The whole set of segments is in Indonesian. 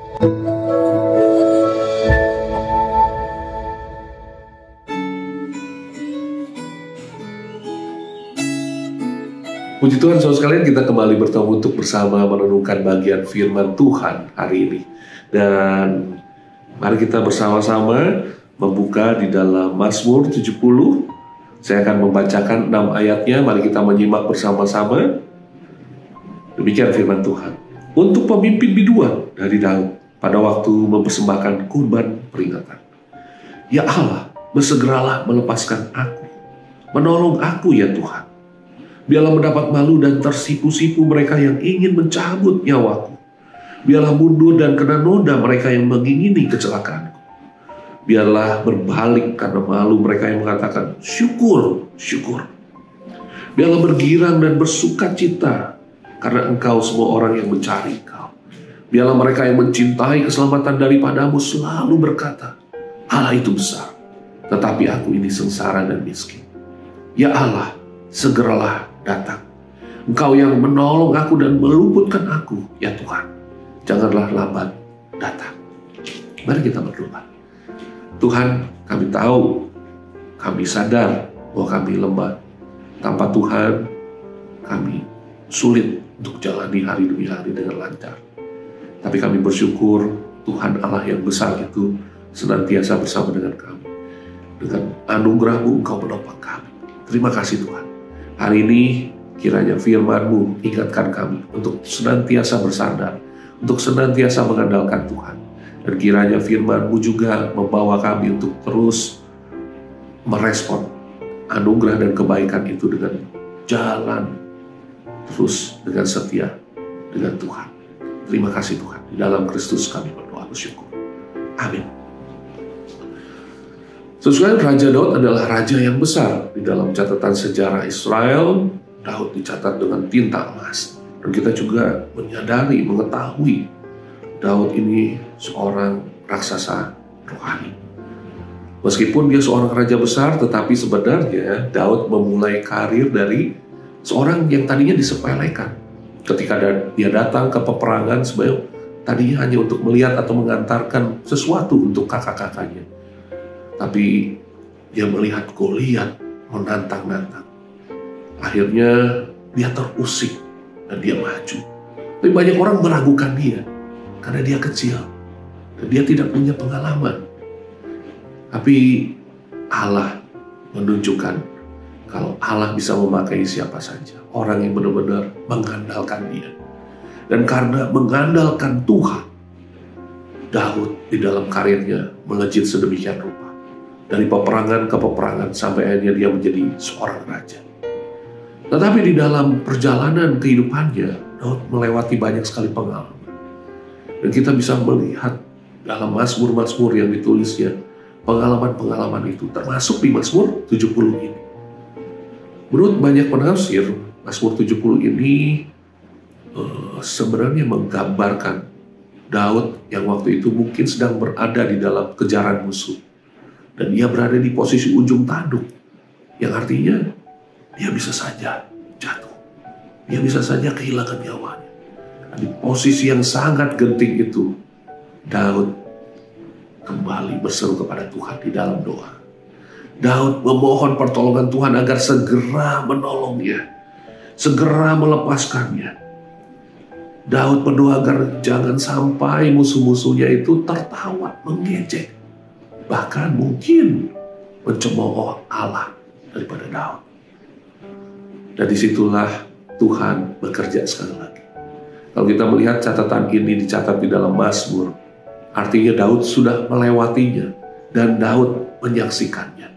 Puji Tuhan, saudara sekalian, kita kembali bertemu untuk bersama merenungkan bagian firman Tuhan hari ini. Dan mari kita bersama-sama membuka di dalam Mazmur 70. Saya akan membacakan 6 ayatnya, mari kita menyimak bersama-sama. Demikian firman Tuhan. Untuk pemimpin biduan dari Daud pada waktu mempersembahkan kurban peringatan. Ya Allah, bersegeralah melepaskan aku. Menolong aku ya Tuhan. Biarlah mendapat malu dan tersipu-sipu mereka yang ingin mencabut nyawaku. Biarlah mundur dan kena noda mereka yang mengingini kecelakaanku. Biarlah berbalik karena malu mereka yang mengatakan, syukur, syukur. Biarlah bergirang dan bersuka cita karena engkau semua orang yang mencari engkau. Biarlah mereka yang mencintai keselamatan daripadamu selalu berkata, Allah itu besar, tetapi aku ini sengsara dan miskin. Ya Allah, segeralah datang. Engkau yang menolong aku dan meluputkan aku, ya Tuhan. Janganlah lambat datang. Mari kita berdoa. Tuhan, kami tahu, kami sadar bahwa kami lemah. Tanpa Tuhan, kami sulit untuk jalani hari demi hari dengan lancar. Tapi kami bersyukur Tuhan Allah yang besar itu senantiasa bersama dengan kami. Dengan anugerah-Mu Engkau menopang kami. Terima kasih Tuhan. Hari ini kiranya firman-Mu ingatkan kami untuk senantiasa bersandar, untuk senantiasa mengandalkan Tuhan. Dan kiranya firman-Mu juga membawa kami untuk terus merespon anugerah dan kebaikan itu dengan jalan terus dengan setia dengan Tuhan. Terima kasih Tuhan. Di dalam Kristus kami berdoa bersyukur. Amin. Sesuai Raja Daud adalah raja yang besar. Di dalam catatan sejarah Israel, Daud dicatat dengan tinta emas. Dan kita juga menyadari, mengetahui Daud ini seorang raksasa rohani. Meskipun dia seorang raja besar, tetapi sebenarnya Daud memulai karir dari seorang yang tadinya disepelekan. Ketika dia datang ke peperangan, sebenarnya tadinya hanya untuk melihat atau mengantarkan sesuatu untuk kakak-kakaknya. Tapi dia melihat Goliat menantang-nantang. Akhirnya dia terusik dan dia maju. Tapi banyak orang meragukan dia karena dia kecil dan dia tidak punya pengalaman. Tapi Allah menunjukkan kalau Allah bisa memakai siapa saja, orang yang benar-benar mengandalkan dia. Dan karena mengandalkan Tuhan, Daud di dalam karirnya melejit sedemikian rupa. Dari peperangan ke peperangan sampai akhirnya dia menjadi seorang raja. Tetapi di dalam perjalanan kehidupannya, Daud melewati banyak sekali pengalaman. Dan kita bisa melihat dalam Mazmur-Mazmur yang ditulisnya, pengalaman-pengalaman itu termasuk di Mazmur 70 ini. Menurut banyak penafsir, Mazmur 70 ini sebenarnya menggambarkan Daud yang waktu itu mungkin sedang berada di dalam kejaran musuh. Dan dia berada di posisi ujung tanduk. Yang artinya dia bisa saja jatuh. Dia bisa saja kehilangan nyawanya. Dan di posisi yang sangat genting itu, Daud kembali berseru kepada Tuhan di dalam doa. Daud memohon pertolongan Tuhan agar segera menolongnya. Segera melepaskannya. Daud berdoa agar jangan sampai musuh-musuhnya itu tertawa, mengejek. Bahkan mungkin mencemooh Allah daripada Daud. Dan disitulah Tuhan bekerja sekali lagi. Kalau kita melihat catatan ini dicatat di dalam Mazmur, artinya Daud sudah melewatinya dan Daud menyaksikannya.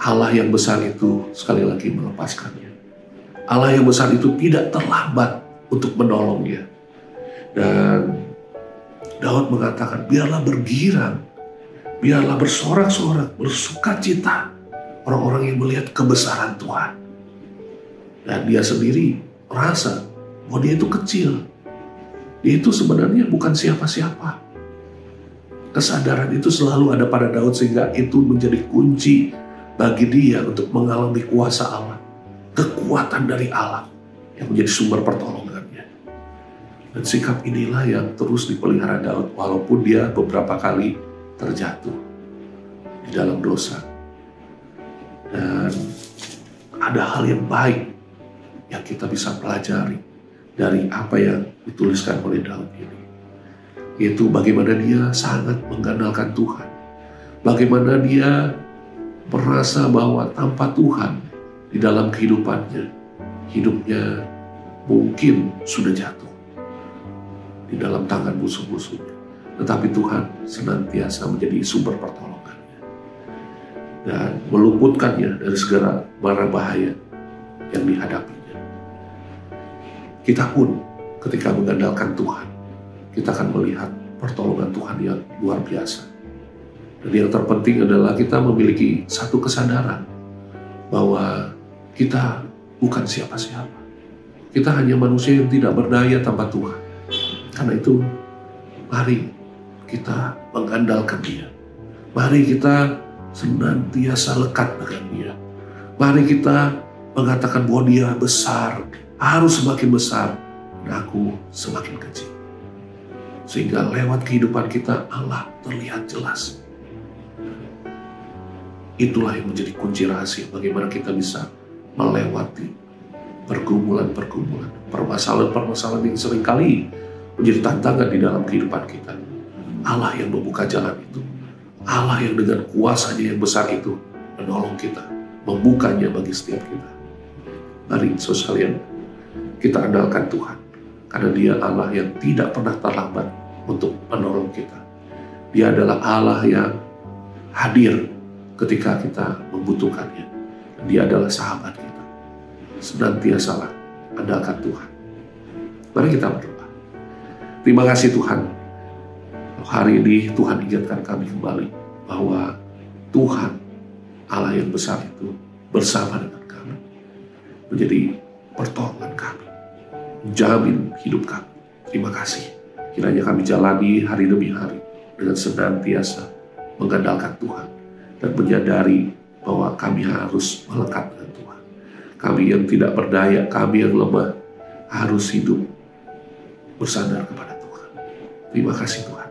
Allah yang besar itu sekali lagi melepaskannya. Allah yang besar itu tidak terlambat untuk menolongnya. Dan Daud mengatakan, biarlah bergirang, biarlah bersorak-sorak, bersuka cita orang-orang yang melihat kebesaran Tuhan. Dan dia sendiri merasa bahwa dia itu kecil. Dia itu sebenarnya bukan siapa-siapa. Kesadaran itu selalu ada pada Daud sehingga itu menjadi kunci bagi dia untuk mengalami kuasa Allah. Kekuatan dari Allah yang menjadi sumber pertolongannya. Dan sikap inilah yang terus dipelihara Daud walaupun dia beberapa kali terjatuh di dalam dosa. Dan ada hal yang baik yang kita bisa pelajari dari apa yang dituliskan oleh Daud ini, yaitu bagaimana dia sangat mengandalkan Tuhan, bagaimana dia merasa bahwa tanpa Tuhan di dalam kehidupannya, hidupnya mungkin sudah jatuh di dalam tangan musuh-musuhnya, tetapi Tuhan senantiasa menjadi sumber pertolongannya dan meluputkannya dari segala mara bahaya yang dihadapinya. Kita pun ketika mengandalkan Tuhan, kita akan melihat pertolongan Tuhan yang luar biasa. Dan yang terpenting adalah kita memiliki satu kesadaran bahwa kita bukan siapa-siapa. Kita hanya manusia yang tidak berdaya tanpa Tuhan. Karena itu, mari kita mengandalkan Dia. Mari kita senantiasa lekat dengan Dia. Mari kita mengatakan bahwa Dia besar, harus semakin besar, dan aku semakin kecil. Sehingga lewat kehidupan kita, Allah terlihat jelas. Itulah yang menjadi kunci rahasia bagaimana kita bisa melewati pergumulan-pergumulan, permasalahan-permasalahan yang seringkali menjadi tantangan di dalam kehidupan kita. Allah yang membuka jalan itu. Allah yang dengan kuasanya yang besar itu menolong kita, membukanya bagi setiap kita. Mari sekalian, kita andalkan Tuhan, karena Dia Allah yang tidak pernah terlambat untuk menolong kita. Dia adalah Allah yang hadir ketika kita membutuhkannya. Dia adalah sahabat kita. Senantiasalah andalkan Tuhan. Mari kita berdoa. Terima kasih Tuhan. Hari ini Tuhan ingatkan kami kembali bahwa Tuhan Allah yang besar itu bersama dengan kami, menjadi pertolongan kami, menjamin hidup kami. Terima kasih. Kiranya kami jalani hari demi hari dengan senantiasa mengandalkan Tuhan dan menyadari bahwa kami harus melekat dengan Tuhan. Kami yang tidak berdaya, kami yang lemah, harus hidup bersandar kepada Tuhan. Terima kasih Tuhan.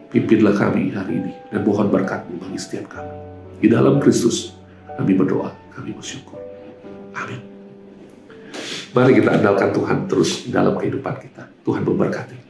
Pimpinlah kami hari ini dan mohon berkat-Mu bagi setiap kami. Di dalam Kristus kami berdoa, kami bersyukur. Amin. Mari kita andalkan Tuhan terus dalam kehidupan kita. Tuhan memberkati.